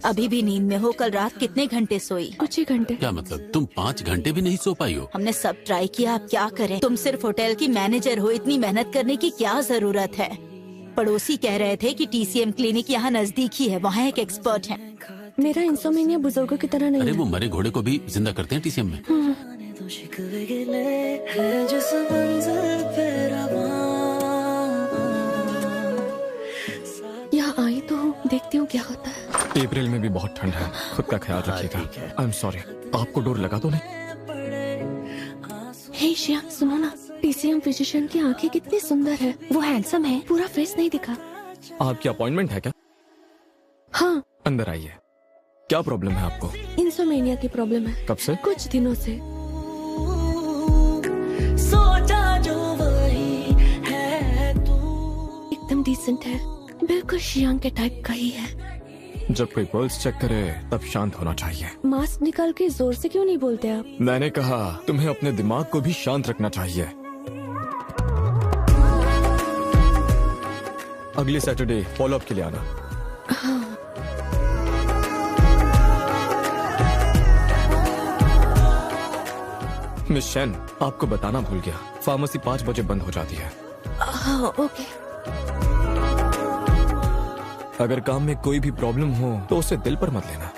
अभी भी नींद में हो? कल रात कितने घंटे सोई? कुछ ही घंटे। क्या मतलब तुम 5 घंटे भी नहीं सो पाई हो? हमने सब ट्राई किया, आप क्या करें? तुम सिर्फ होटल की मैनेजर हो, इतनी मेहनत करने की क्या जरूरत है? पड़ोसी कह रहे थे कि TCM क्लिनिक यहाँ नजदीक ही है, वहाँ एक एक्सपर्ट है। मेरा इंसोमेनिया बुजुर्गों की तरह नहीं अरे है। वो मरे घोड़े को भी जिंदा करते हैं TCM में। यहाँ आई तो हूँ, देखती हूँ क्या होता है। अप्रैल में भी बहुत ठंड है, खुद का ख्याल रखिएगा। आई एम सॉरी, आपको डोर लगा तो नहीं? हे श्याम, सुनो ना, TCM फिजिशियन की आंखें कितनी सुंदर है। वो हैंडसम है, पूरा फेस नहीं दिखा। आपकी अपॉइंटमेंट है क्या? हाँ। अंदर आइए। क्या प्रॉब्लम है आपको? इंसोमेनिया की प्रॉब्लम है। कब से? कुछ दिनों से। सोचा जो वही है तू। एकदम डिसेंट है, बिल्कुल श्याम के टाइप का ही है। जब कोई पल्स चेक करे तब शांत होना चाहिए। मास्क निकाल के जोर से क्यों नहीं बोलते आप? मैंने कहा तुम्हें अपने दिमाग को भी शांत रखना चाहिए। अगले सैटरडे फॉलो अप के लिए आना। हाँ। मिस शेन, आपको बताना भूल गया, फार्मेसी 5 बजे बंद हो जाती है। हाँ, ओके। अगर काम में कोई भी प्रॉब्लम हो तो उसे दिल पर मत लेना।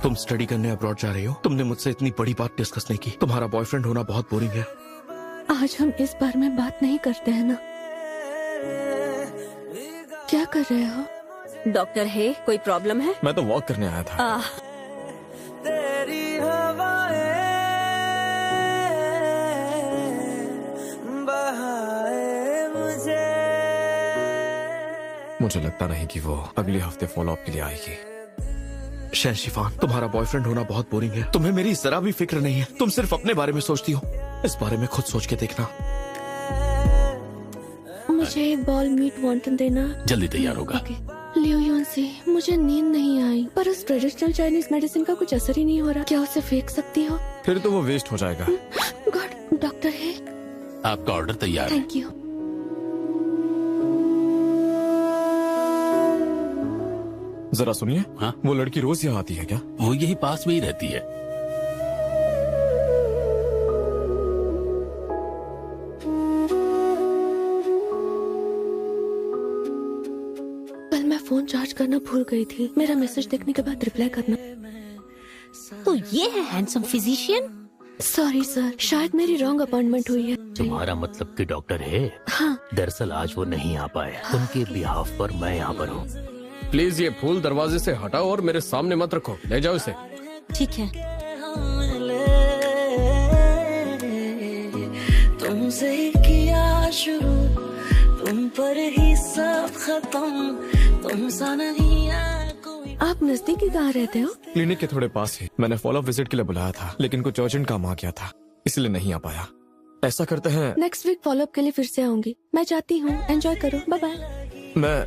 तुम स्टडी करने अब्रॉड जा रही हो? तुमने मुझसे इतनी बड़ी बात डिस्कस नहीं की। तुम्हारा बॉयफ्रेंड होना बहुत बोरिंग है। आज हम इस बारे में बात नहीं करते हैं ना। क्या कर रहे हो? डॉक्टर है, कोई प्रॉब्लम है? मैं तो वॉक करने आया था। तेरी हवाएं बहाए मुझे लगता नहीं कि वो अगले हफ्ते फॉलो अप के लिए आएगी। शिफान, तुम्हारा बॉयफ्रेंड होना बहुत बोरिंग है। तुम्हें मेरी जरा भी फिक्र नहीं है। तुम सिर्फ अपने बारे में सोचती हो। इस बारे में खुद सोच के देखना। मुझे एक बॉल मीट वॉन्टन देना। जल्दी तैयार होगा। लियो योनसी, मुझे नींद नहीं आई, पर उस ट्रेडिशनल चाइनीज मेडिसिन का कुछ असर ही नहीं हो रहा। क्या उसे फेंक सकती हो? फिर तो वो वेस्ट हो जाएगा। गॉड, डॉक्टर है। आपका ऑर्डर तैयार है। Thank you. जरा सुनिए। हाँ? वो लड़की रोज यहाँ आती है क्या? वो यही पास में ही रहती है। कल मैं फोन चार्ज करना भूल गई थी। मेरा मैसेज देखने के बाद रिप्लाई करना। तो ये है हैंडसम फिजिशियन? सॉरी सर, शायद मेरी रॉन्ग अपॉइंटमेंट हुई है। तुम्हारा मतलब कि डॉक्टर है? हाँ। दरअसल आज वो नहीं आ पाए। उनके बिहाफ पर मैं यहाँ पर हूँ। प्लीज ये फूल दरवाजे से हटाओ और मेरे सामने मत रखो। ले जाओ इसे। ठीक है। तुमसे किया शुरू, तुम पर ही सब खत्म, तुम सा नहीं है कोई। आप नजदीकी कहाँ रहते हो? क्लिनिक के थोड़े पास ही। मैंने फॉलो अप विजिट के लिए बुलाया था, लेकिन कुछ अर्जेंट काम आ गया था, इसलिए नहीं आ पाया। ऐसा करते हैं, नेक्स्ट वीक फॉलो अप के लिए फिर से आऊंगी। मैं जाती हूँ, एंजॉय करो, बाय बाय। मैं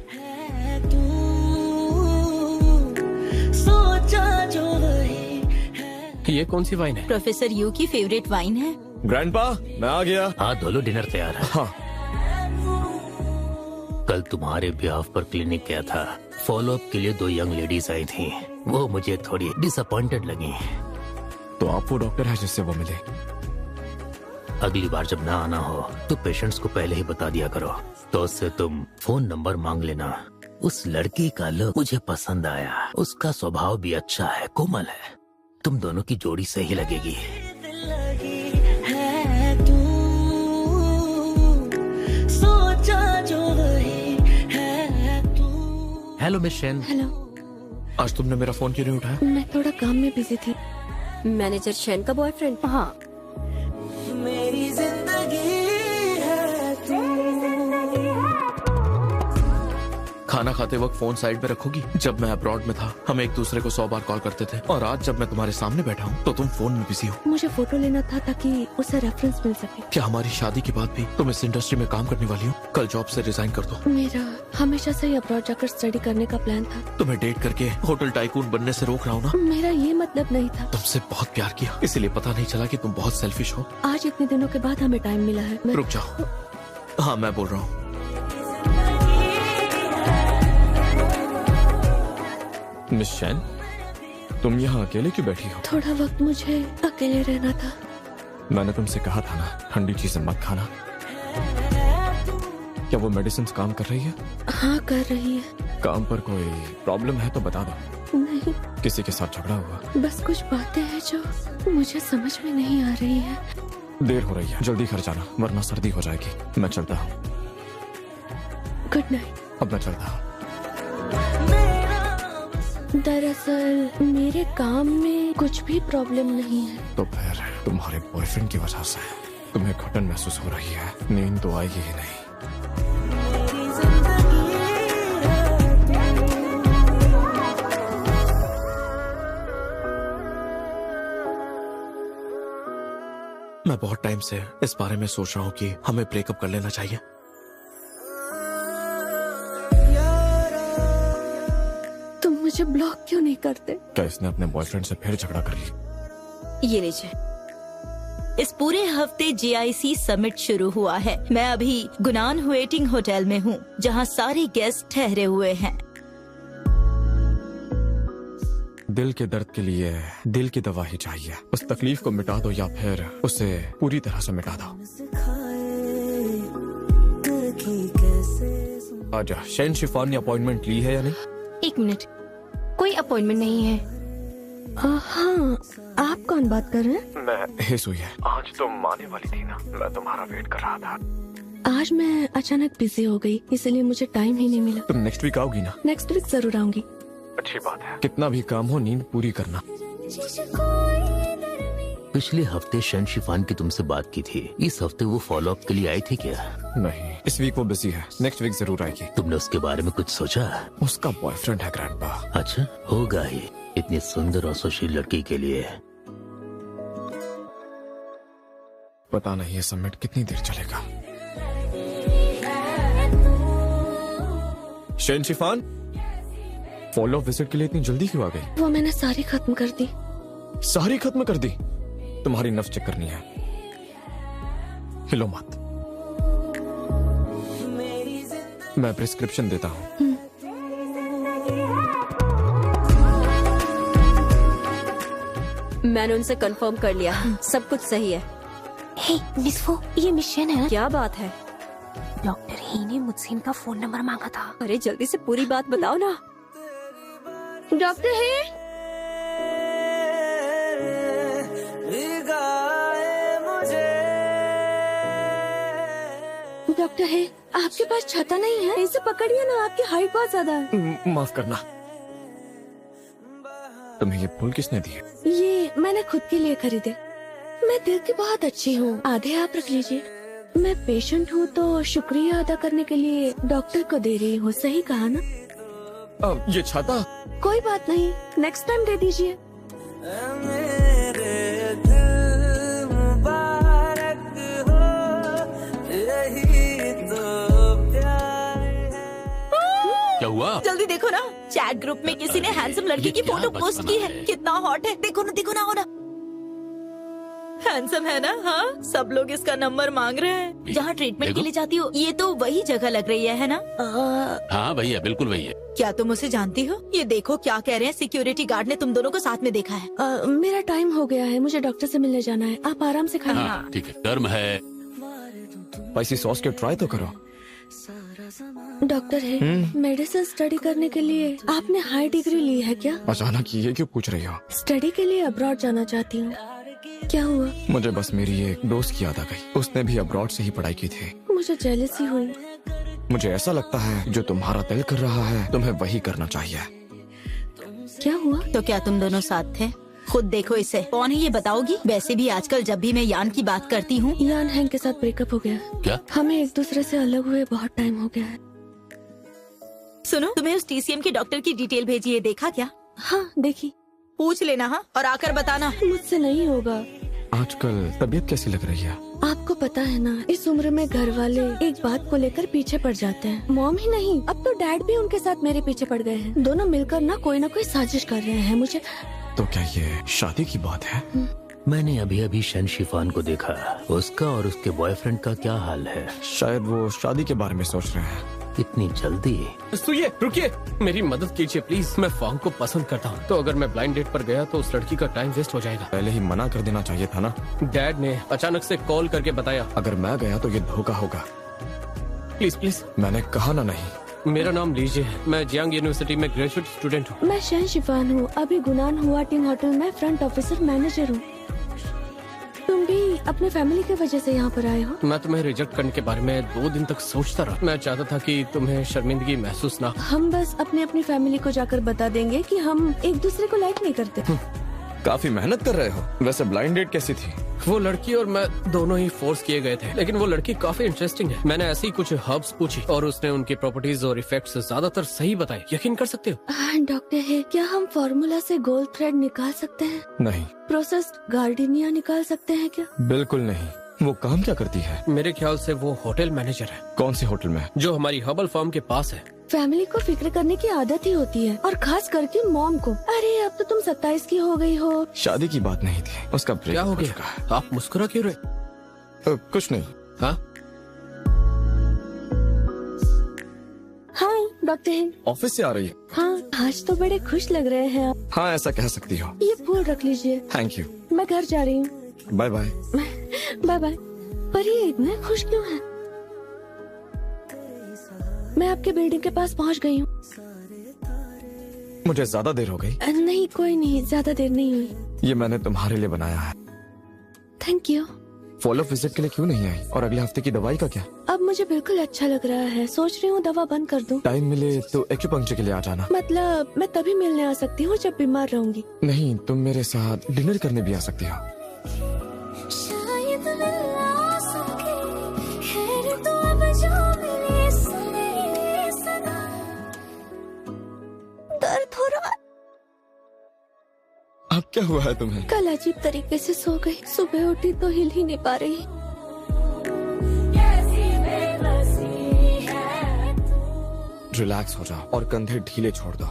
सोचा जो वही है। ये कौन सी वाइन है? प्रोफेसर यू की फेवरेट वाइन है। ग्रैंडपा, मैं आ गया। हाँ धोलो, डिनर तैयार है। हाँ। कल तुम्हारे बिहाफ पर क्लिनिक गया था। फॉलो अप के लिए 2 यंग लेडीज आई थी। वो मुझे थोड़ी डिसअपॉइंटेड लगी। तो आप वो डॉक्टर है जिससे वो मिले? अगली बार जब ना आना हो तो पेशेंट्स को पहले ही बता दिया करो। तो उससे तुम फोन नंबर मांग लेना। उस लड़की का लुक मुझे पसंद आया। उसका स्वभाव भी अच्छा है, कोमल है। तुम दोनों की जोड़ी सही लगेगी। Hello Miss Shen. हेलो। आज तुमने मेरा फोन क्यों नहीं उठाया? मैं थोड़ा काम में बिजी थी। मैनेजर शेन का बॉयफ्रेंड? हाँ। मेरी जिंदगी है तू। खाना खाते वक्त फोन साइड में रखोगी? जब मैं अब्रॉड में था हम एक दूसरे को 100 बार कॉल करते थे, और आज जब मैं तुम्हारे सामने बैठा हूँ तो तुम फोन में बिजी हो। मुझे फोटो लेना था ताकि उसे रेफरेंस मिल सके। क्या हमारी शादी के बाद भी तुम इस इंडस्ट्री में काम करने वाली हो? कल जॉब से रिजाइन कर दो। मेरा हमेशा से अब्रॉड जाकर स्टडी करने का प्लान था। तुम्हें डेट करके होटल टाइकून बनने से रोक रहा हूँ ना? मेरा ये मतलब नहीं था। तुमसे बहुत प्यार किया, इसलिए पता नहीं चला कि तुम बहुत सेल्फिश हो। आज इतने दिनों के बाद हमें टाइम मिला है। रुक जाओ। हाँ मैं बोल रहा हूँ। मिस शैन, तुम यहाँ अकेले क्यों बैठी हो? थोड़ा वक्त मुझे अकेले रहना था। मैंने तुमसे कहा था ना, ठंडी चीजें मत खाना। क्या वो मेडिसिन काम कर रही है? हाँ कर रही है। काम पर कोई प्रॉब्लम है तो बता दो। नहीं, किसी के साथ झगड़ा हुआ? बस कुछ बातें हैं जो मुझे समझ में नहीं आ रही है। देर हो रही है, जल्दी घर जाना वरना सर्दी हो जाएगी। मैं चलता हूँ। Good night. अब मैं चलता हूँ। दरअसल मेरे काम में कुछ भी प्रॉब्लम नहीं है। तो फिर तुम्हारे बॉयफ्रेंड की वजह से तुम्हें घुटन महसूस हो रही है, नींद तो आएगी ही नहीं। मैं बहुत टाइम से इस बारे में सोच रहा हूँ कि हमें ब्रेकअप कर लेना चाहिए। तुम मुझे ब्लॉक क्यों नहीं करते? क्या इसने अपने बॉयफ्रेंड से फिर झगड़ा कर लिया? ये लीजिए। इस पूरे हफ्ते JIC समिट शुरू हुआ है। मैं अभी गुनान वेटिंग होटल में हूँ, जहाँ सारे गेस्ट ठहरे हुए हैं। दिल के दर्द के लिए दिल की दवा ही चाहिए। उस तकलीफ को मिटा दो या फिर उसे पूरी तरह से मिटा दो। आजा। शैन शिफान ने अपॉइंटमेंट ली है या नहीं? 1 मिनट, कोई अपॉइंटमेंट नहीं है। हाँ, आप कौन बात कर रहे हैं? मैं हेसुई है। आज तुम आने वाली थी ना, मैं तुम्हारा वेट कर रहा था। आज मैं अचानक बिजी हो गई, इसलिए मुझे टाइम ही नहीं मिला। तुम नेक्स्ट वीक आओगी ना? नेक्स्ट वीक जरूर आऊंगी। अच्छी बात है। कितना भी काम हो, नींद पूरी करना। पिछले हफ्ते शैन शिफान की तुमसे बात की थी। इस हफ्ते वो फॉलो अप के लिए आई थी क्या? नहीं, इस वीक वो बिजी है। नेक्स्ट वीक जरूर आएगी। तुमने उसके बारे में कुछ सोचा? उसका बॉयफ्रेंड है ग्रैंडपा। अच्छा, होगा ही। इतनी सुंदर और सुशील लड़की के लिए। पता नहीं ये समिट कितनी देर चलेगा। शैन शिफान, फॉलो विजिट के लिए इतनी जल्दी क्यों आ गई? वो मैंने सारी खत्म कर दी। सारी खत्म कर दी? तुम्हारी नफ्स चेक करनी है। हिलो मत। मैं प्रिस्क्रिप्शन देता हूँ। मैंने उनसे कंफर्म कर लिया, सब कुछ सही है। हे मिस वो, ये मिशन है। क्या बात है? डॉक्टर ही ने मुझसे इनका फोन नंबर मांगा था। अरे जल्दी से पूरी बात बताओ ना। डॉक्टर है? डॉक्टर है, आपके पास छाता नहीं है? इसे पकड़िए ना, आपकी हाइट बहुत ज्यादा है। माफ करना। तुम्हें ये फूल किसने दिए? ये मैंने खुद के लिए खरीदे। मैं दिल की बहुत अच्छी हूँ, आधे आप रख लीजिए। मैं पेशेंट हूँ तो शुक्रिया अदा करने के लिए डॉक्टर को दे रही हूँ। सही कहा ना? ये छाता? कोई बात नहीं, नेक्स्ट टाइम दे दीजिए। क्या हुआ? जल्दी देखो ना, चैट ग्रुप में किसी ने हैंडसम लड़की की क्या फोटो बचपना पोस्ट की है। है? कितना हॉट है, देखो ना, देखो ना, हो ना। हैंडसम है ना? हाँ, सब लोग इसका नंबर मांग रहे हैं। जहाँ ट्रीटमेंट देखो। के लिए जाती हो, ये तो वही जगह लग रही है ना? हाँ भैया, बिल्कुल वही है। क्या तुम उसे जानती हो? ये देखो क्या कह रहे हैं, सिक्योरिटी गार्ड ने तुम दोनों को साथ में देखा है। मेरा टाइम हो गया है, मुझे डॉक्टर से मिलने जाना है। आप आराम से खाइए। हाँ ठीक है, टर्म है। स्पाइसी सॉस के ट्राई तो करो। डॉक्टर है, मेडिसिन स्टडी करने के लिए आपने हाई डिग्री ली है क्या? अचानक ये क्यों पूछ रही हो? स्टडी के लिए अब्रॉड जाना चाहती हूँ। क्या हुआ? मुझे बस मेरी एक दोस्त की याद आ गई। उसने भी अब्रॉड से ही पढ़ाई की थी। मुझे जेलसी हुई। मुझे ऐसा लगता है जो तुम्हारा दिल कर रहा है तुम्हें वही करना चाहिए। क्या हुआ? तो क्या तुम दोनों साथ थे? खुद देखो इसे। कौन है ये बताओगी? वैसे भी आजकल जब भी मैं यान की बात करती हूँ। यान हैंग के साथ ब्रेकअप हो गया। क्या? हमें एक दूसरे से अलग हुए बहुत टाइम हो गया है। सुनो, तुम्हें उस TCM के डॉक्टर की डिटेल भेजी है, देखा क्या? हाँ देखी। पूछ लेना हाँ, और आकर बताना। मुझसे नहीं होगा। आजकल तबीयत कैसी लग रही है? आपको पता है ना, इस उम्र में घर वाले एक बात को लेकर पीछे पड़ जाते हैं। मॉम ही नहीं, अब तो डैड भी उनके साथ मेरे पीछे पड़ गए हैं। दोनों मिलकर ना कोई साजिश कर रहे हैं मुझे। तो क्या ये शादी की बात है? मैंने अभी अभी शैन शिफान को देखा। उसका और उसके बॉयफ्रेंड का क्या हाल है? शायद वो शादी के बारे में सोच रहे हैं। इतनी जल्दी? सुनिए, रुकिए, मेरी मदद कीजिए प्लीज। मैं फॉर्म को पसंद करता हूँ, तो अगर मैं ब्लाइंड डेट पर गया तो उस लड़की का टाइम वेस्ट हो जाएगा। पहले ही मना कर देना चाहिए था ना। डैड ने अचानक से कॉल करके बताया। अगर मैं गया तो ये धोखा होगा। Please please. मैंने कहा ना नहीं। मेरा नाम लीजिए है, मैं जियांग यूनिवर्सिटी में ग्रेजुएट स्टूडेंट हूँ। मैं शहन शिफान हूँ, अभी गुनान हुआ टीम होटल में फ्रंट ऑफिसर मैनेजर हूँ। तुम भी अपने फैमिली की वजह से यहाँ पर आए हो? मैं तुम्हें रिजेक्ट करने के बारे में 2 दिन तक सोचता रहा। मैं चाहता था कि तुम्हें शर्मिंदगी महसूस ना। हम बस अपनी फैमिली को जाकर बता देंगे कि हम एक दूसरे को लाइक नहीं करते। काफी मेहनत कर रहे हो। वैसे ब्लाइंड डेट कैसी थी? वो लड़की और मैं दोनों ही फोर्स किए गए थे, लेकिन वो लड़की काफी इंटरेस्टिंग है। मैंने ऐसी कुछ हर्ब्स पूछी और उसने उनकी प्रॉपर्टीज और इफेक्ट्स ज्यादातर सही बताए। यकीन कर सकते हो? डॉक्टर है, क्या हम फॉर्मूला से गोल्ड थ्रेड निकाल सकते हैं? नहीं। प्रोसेस्ड गार्डिनिया निकाल सकते हैं क्या? बिल्कुल नहीं। वो काम क्या करती है? मेरे ख्याल से वो होटल मैनेजर है। कौन सी होटल में? जो हमारी हबल फार्म के पास है। फैमिली को फिक्र करने की आदत ही होती है, और खास करके मॉम को। अरे अब तो तुम 27 की हो गई हो। शादी की बात नहीं थी, उसका ब्रेक क्या हो गया? आप मुस्कुरा क्यों रहे? कुछ नहीं। हाँ हाय डॉक्टर है। ऑफिस से आ रही है? हाँ, आज तो बड़े खुश लग रहे हैं आप। हाँ, ऐसा कह सकती हो। ये फूल रख लीजिए। Thank you. मैं घर जा रही हूँ। Bye bye. Bye bye. पर ये इतने खुश क्यों है? मैं आपके बिल्डिंग के पास पहुंच गई हूँ। मुझे ज्यादा देर हो गई? नहीं कोई नहीं, ज्यादा देर नहीं हुई। ये मैंने तुम्हारे लिए बनाया है। Thank you. फॉलो विजिट के लिए क्यों नहीं आई? और अगले हफ्ते की दवाई का क्या? अब मुझे बिल्कुल अच्छा लग रहा है, सोच रही हूँ दवा बंद कर दूँ। टाइम मिले तो एक्यूपंक्चर के लिए आ जाना। मतलब मैं तभी मिलने आ सकती हूँ जब बीमार रहूंगी। नहीं, तुम मेरे साथ डिनर करने भी आ सकती हो। दर्द हो रहा है। अब क्या हुआ है तुम्हें? कल अजीब तरीके से सो गई, सुबह उठी तो हिल ही नहीं पा रही। रिलैक्स हो जाओ और कंधे ढीले छोड़ दो।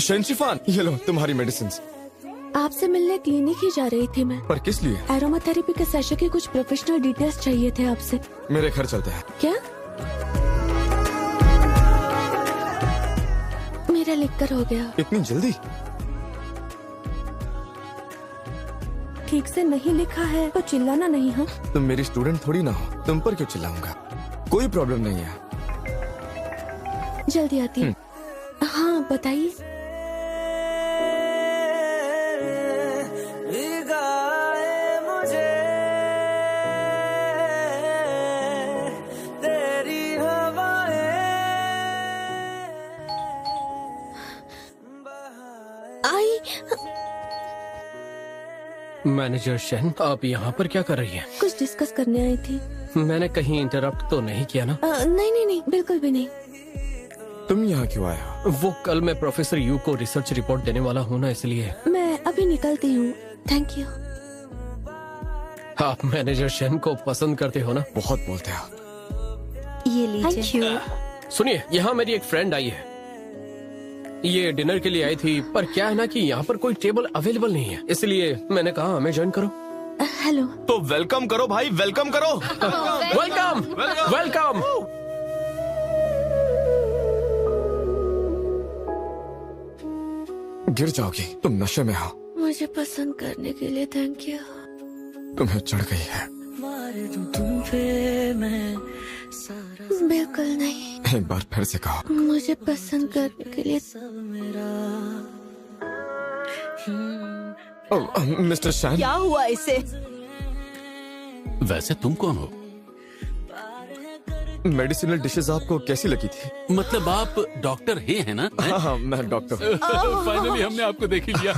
शहनशिफान, ये लो तुम्हारी मेडिसिन। आपसे मिलने क्लिनिक ही जा रही थी मैं। पर किस लिए? एरोमाथेरेपी के सेशन की कुछ प्रोफेशनल डिटेल्स चाहिए थे आपसे। मेरे घर चलते हैं। क्या? मेरा लिखकर हो गया। इतनी जल्दी? ठीक से नहीं लिखा है तो चिल्लाना नहीं। हाँ, तुम मेरी स्टूडेंट थोड़ी ना हो, तुम पर क्यों चिल्लाऊंगा? कोई प्रॉब्लम नहीं है। जल्दी आती है। हाँ बताइए। मैनेजर शहन, आप यहाँ पर क्या कर रही हैं? कुछ डिस्कस करने आई थी। मैंने कहीं इंटरप्ट तो नहीं किया ना? नहीं, बिल्कुल भी नहीं। तुम यहाँ क्यों आए हो? वो कल मैं प्रोफेसर यू को रिसर्च रिपोर्ट देने वाला हूँ ना, इसलिए। मैं अभी निकलती हूँ। Thank you. आप मैनेजर शहन को पसंद करते हो ना? बहुत बोलते हो। ये लीजिए। सुनिए, यहाँ मेरी एक फ्रेंड आई है। ये डिनर के लिए आई थी, पर क्या है ना कि यहाँ पर कोई टेबल अवेलेबल नहीं है, इसलिए मैंने कहा हमें ज्वाइन करो। हेलो। तो वेलकम करो भाई, वेलकम करो। Welcome welcome. गिर जाओगी, तुम नशे में हो। मुझे पसंद करने के लिए थैंक यू। तुम्हें चढ़ गई है। तुम पे मैं सारा बिल्कुल नहीं। एक बार फिर से कहो। मुझे पसंद करने के लिए। सब मेरा मिस्टर शहन, क्या हुआ इसे? वैसे तुम कौन हो? मेडिसिनल डिशेस आपको कैसी लगी थी? मतलब आप डॉक्टर है ना? हाँ, मैं डॉक्टर हूँ। फाइनली हमने आपको देख ही लिया।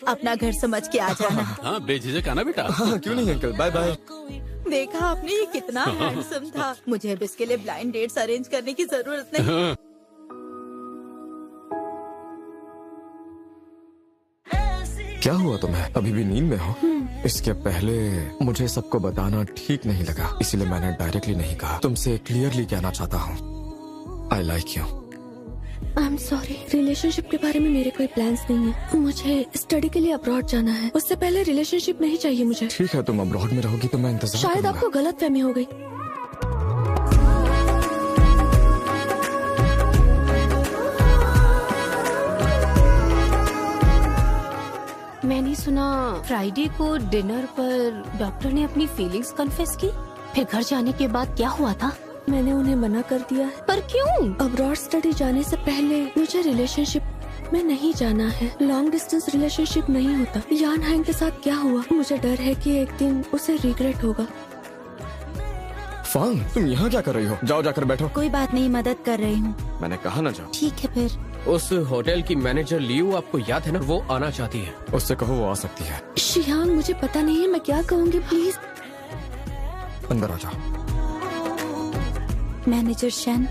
अपना घर समझ के आ जाना। हाँ, बेझिझक आना बेटा। हाँ, क्यों नहीं अंकल, बाय बाय। देखा आपने, ये कितना हैंडसम था। मुझे अब इसके लिए ब्लाइंड डेट्स अरेंज करने की जरूरत नहीं। क्या हुआ तुम्हें? अभी भी नींद में हो? इसके पहले मुझे सबको बताना ठीक नहीं लगा, इसलिए मैंने डायरेक्टली नहीं कहा। तुमसे क्लियरली कहना चाहता हूँ, I like you. I am sorry, relationship के बारे में मेरे कोई प्लान्स नहीं है। मुझे स्टडी के लिए अब्रॉड जाना है, उससे पहले रिलेशनशिप नहीं चाहिए मुझे। ठीक है, तुम अब्रॉड में रहोगी तो मैं इंतजार शायद करूंगा। आपको गलतफहमी हो गई। मैंने सुना फ्राइडे को डिनर पर डॉक्टर ने अपनी फीलिंग्स कन्फेस की, फिर घर जाने के बाद क्या हुआ था? मैंने उन्हें मना कर दिया है। पर क्यों? अब्रॉड स्टडी जाने से पहले मुझे रिलेशनशिप में नहीं जाना है। लॉन्ग डिस्टेंस रिलेशनशिप नहीं होता। यान हैंग के साथ क्या हुआ, मुझे डर है कि एक दिन उसे रिग्रेट होगा। फांग, तुम यहाँ क्या कर रही हो? जाओ जाकर बैठो। कोई बात नहीं, मदद कर रही हूँ। मैंने कहा ना जाओ। ठीक है फिर। उस होटल की मैनेजर लियू आपको याद है ना, वो आना चाहती है। उससे कहो वो आ सकती है। शियांग, मुझे पता नहीं है मैं क्या कहूँगी, प्लीज। अंदर आ जाओ। मैनेजर शन,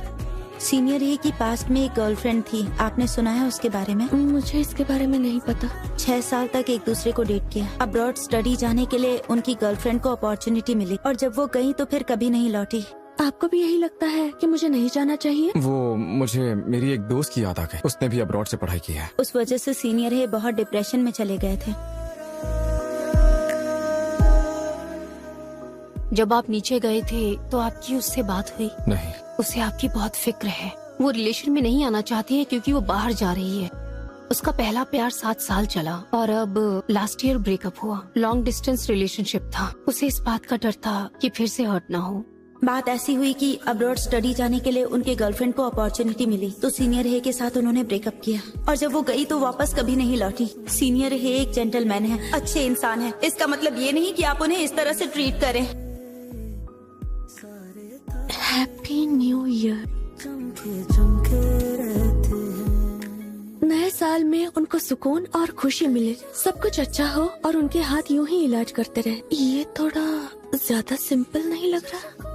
सीनियर ही की पास्ट में एक गर्लफ्रेंड थी, आपने सुना है उसके बारे में? मुझे इसके बारे में नहीं पता। 6 साल तक एक दूसरे को डेट किया। अब्रॉड स्टडी जाने के लिए उनकी गर्लफ्रेंड को अपॉर्चुनिटी मिली और जब वो गई तो फिर कभी नहीं लौटी। आपको भी यही लगता है कि मुझे नहीं जाना चाहिए? वो मुझे मेरी एक दोस्त की याद आ गई, उसने भी अब्रॉड से पढ़ाई की है। उस वजह से सीनियर है बहुत डिप्रेशन में चले गए थे। जब आप नीचे गए थे तो आपकी उससे बात हुई? नहीं। उसे आपकी बहुत फिक्र है। वो रिलेशन में नहीं आना चाहती है क्योंकि वो बाहर जा रही है। उसका पहला प्यार 7 साल चला और अब लास्ट ईयर ब्रेकअप हुआ। लॉन्ग डिस्टेंस रिलेशनशिप था। उसे इस बात का डर था कि फिर से हर्ट ना हो। बात ऐसी हुई कि अब्रॉड स्टडी जाने के लिए उनके गर्लफ्रेंड को अपॉर्चुनिटी मिली तो सीनियर हे के साथ उन्होंने ब्रेकअप किया और जब वो गई तो वापस कभी नहीं लौटी। सीनियर हे एक जेंटलमैन है, अच्छे इंसान है। इसका मतलब ये नहीं कि आप उन्हें इस तरह से ट्रीट करें। Happy new year. नए साल में उनको सुकून और खुशी मिले, सब कुछ अच्छा हो और उनके हाथ यूं ही इलाज करते रहे। ये थोड़ा ज्यादा सिंपल नहीं लग रहा?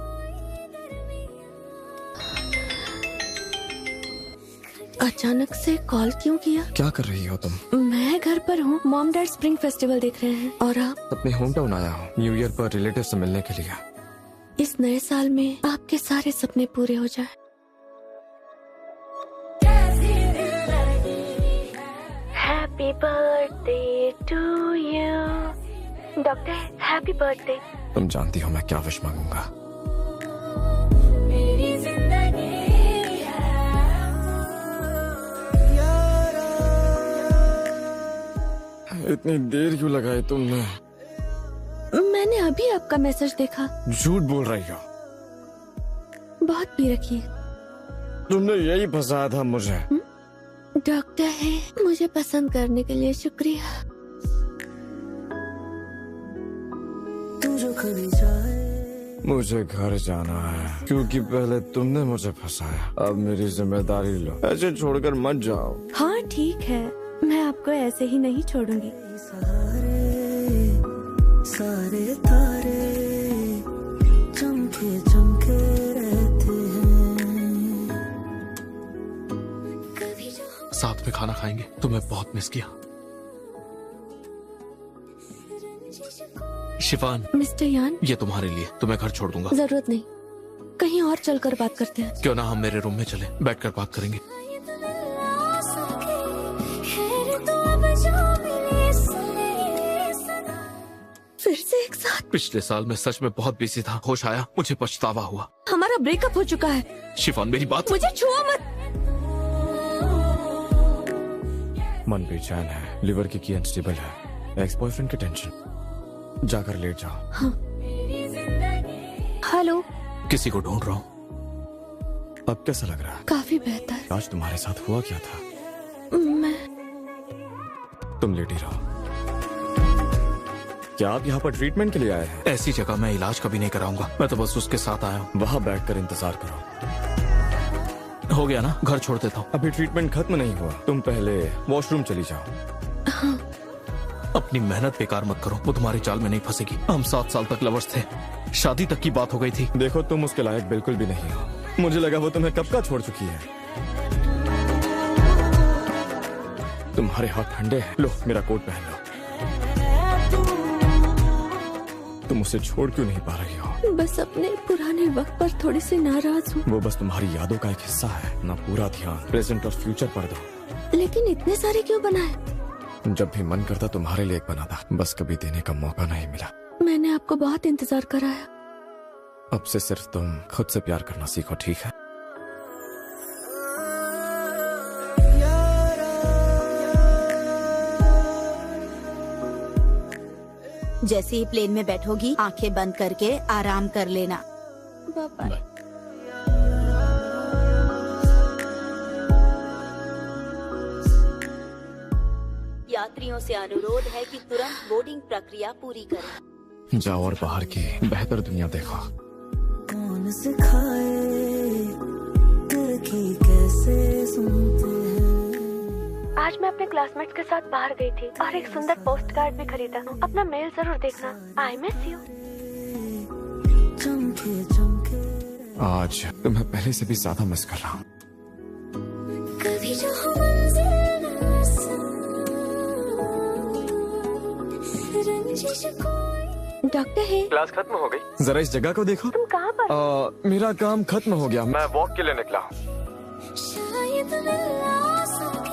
अचानक से कॉल क्यों किया? क्या कर रही हो तुम? मैं घर पर हूँ, मॉम डैड स्प्रिंग फेस्टिवल देख रहे हैं। और आप? अपने होम टाउन आया हूँ न्यू ईयर पर रिलेटिव से मिलने के लिए। इस नए साल में आपके सारे सपने पूरे हो जाए। Happy birthday to you. Doctor, happy birthday. तुम जानती हो मैं क्या विश मांगूंगा। इतनी देर क्यों लगाई तुमने? मैंने अभी आपका मैसेज देखा। झूठ बोल रही हो। बहुत पी रखी है। तुमने यही फंसाया था मुझे। डॉक्टर है, मुझे पसंद करने के लिए शुक्रिया। मुझे घर जाना है क्योंकि पहले तुमने मुझे फंसाया। अब मेरी जिम्मेदारी लो, ऐसे छोड़कर मत जाओ। हाँ ठीक है, मैं आपको ऐसे ही नहीं छोड़ूंगी। सारे तारे चमके चमके रहते हैं। साथ में खाना खाएंगे, तुम्हें बहुत मिस किया। शिफान, मिस्टर यान, ये तुम्हारे लिए, तुम्हें घर छोड़ दूंगा। जरूरत नहीं, कहीं और चलकर बात करते हैं। क्यों ना हम मेरे रूम में चले, बैठकर बात करेंगे। फिर से एक साथ? पिछले साल मैं सच में बहुत बिजी था, होश आया, मुझे पछतावा हुआ। हमारा ब्रेकअप हो चुका है। शिफान मेरी बात। मुझे छुओ मत। मन बेचैन है, लिवर की अनस्टेबल है, एक्स बॉयफ्रेंड की टेंशन। जाकर लेट जाओ। हाँ। हेलो। किसी को ढूंढ रहा हूँ। अब कैसा लग रहा है? काफी बेहतर। आज तुम्हारे साथ हुआ क्या था? तुम लेटी रहो। क्या आप यहाँ पर ट्रीटमेंट के लिए आए हैं? ऐसी जगह मैं इलाज कभी नहीं कराऊंगा, मैं तो बस उसके साथ आया हूँ। वहाँ बैठकर इंतजार करो। हो गया ना, घर छोड़ देता हूँ। अभी ट्रीटमेंट खत्म नहीं हुआ, तुम पहले वॉशरूम चली जाओ। हाँ। अपनी मेहनत बेकार मत करो, वो तुम्हारी चाल में नहीं फंसेगी। हम 7 साल तक लवर्स थे, शादी तक की बात हो गई थी। देखो तुम उसके लायक बिल्कुल भी नहीं हो। मुझे लगा वो तुम्हें कब का छोड़ चुकी है। तुम्हारे हाथ ठंडे हैं, लो मेरा कोट पहन लो। तुम उसे छोड़ क्यों नहीं पा रही हो? बस अपने पुराने वक्त पर थोड़ी सी नाराज हूँ। वो बस तुम्हारी यादों का एक हिस्सा है ना, पूरा ध्यान प्रेजेंट और फ्यूचर पर दो। लेकिन इतने सारे क्यों बनाए? जब भी मन करता तुम्हारे लिए एक बनाता, बस कभी देने का मौका नहीं मिला। मैंने आपको बहुत इंतजार कराया। अब से सिर्फ तुम खुद से प्यार करना सीखो, ठीक है? जैसे ही प्लेन में बैठोगी आंखें बंद करके आराम कर लेना। बाय। यात्रियों से अनुरोध है कि तुरंत बोर्डिंग प्रक्रिया पूरी करें। जाओ और बाहर की बेहतर दुनिया देखो। कौन सिखाए दिल की कैसे सुनते हैं। आज मैं अपने क्लासमेट्स के साथ बाहर गई थी और एक सुंदर पोस्ट कार्ड भी खरीदा। अपना मेल जरूर देखना। I miss you. चमके चमके आज तुम्हें पहले से भी ज्यादा मिस कर रहा हूँ। कभी जो हो मंजिल न सा, रंजिश कोई। डॉक्टर है। क्लास खत्म हो गई, जरा इस जगह को देखो। तुम कहाँ पर? मेरा काम खत्म हो गया, मैं वॉक के लिए निकला हूँ। शायद मिला सके।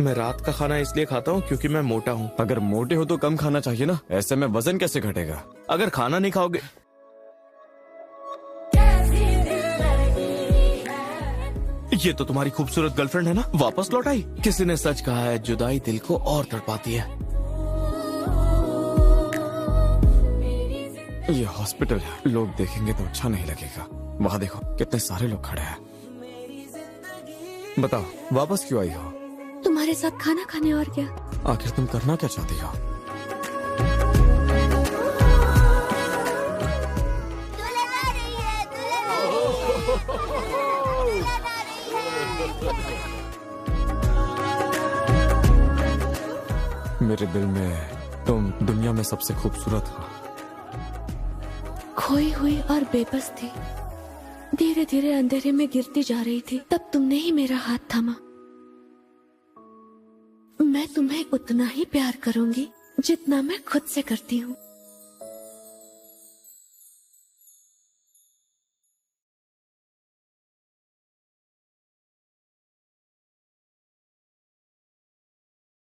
मैं रात का खाना इसलिए खाता हूँ क्योंकि मैं मोटा हूँ। अगर मोटे हो तो कम खाना चाहिए ना, ऐसे में वजन कैसे घटेगा? अगर खाना नहीं खाओगे। ये तो तुम्हारी खूबसूरत गर्लफ्रेंड है ना, वापस लौट आई। किसी ने सच कहा है, जुदाई दिल को और तड़पाती है। ये हॉस्पिटल है, लोग देखेंगे तो अच्छा नहीं लगेगा। वहाँ देखो कितने सारे लोग खड़े हैं। बताओ वापस क्यों आई हो? तुम्हारे साथ खाना खाने और क्या। आखिर तुम करना क्या चाहती हो? मेरे दिल में तुम दुनिया में सबसे खूबसूरत हो। खोई हुई और बेबस थी, धीरे धीरे अंधेरे में गिरती जा रही थी। तब तुमने ही मेरा हाथ थामा। मैं तुम्हें उतना ही प्यार करूंगी जितना मैं खुद से करती हूँ।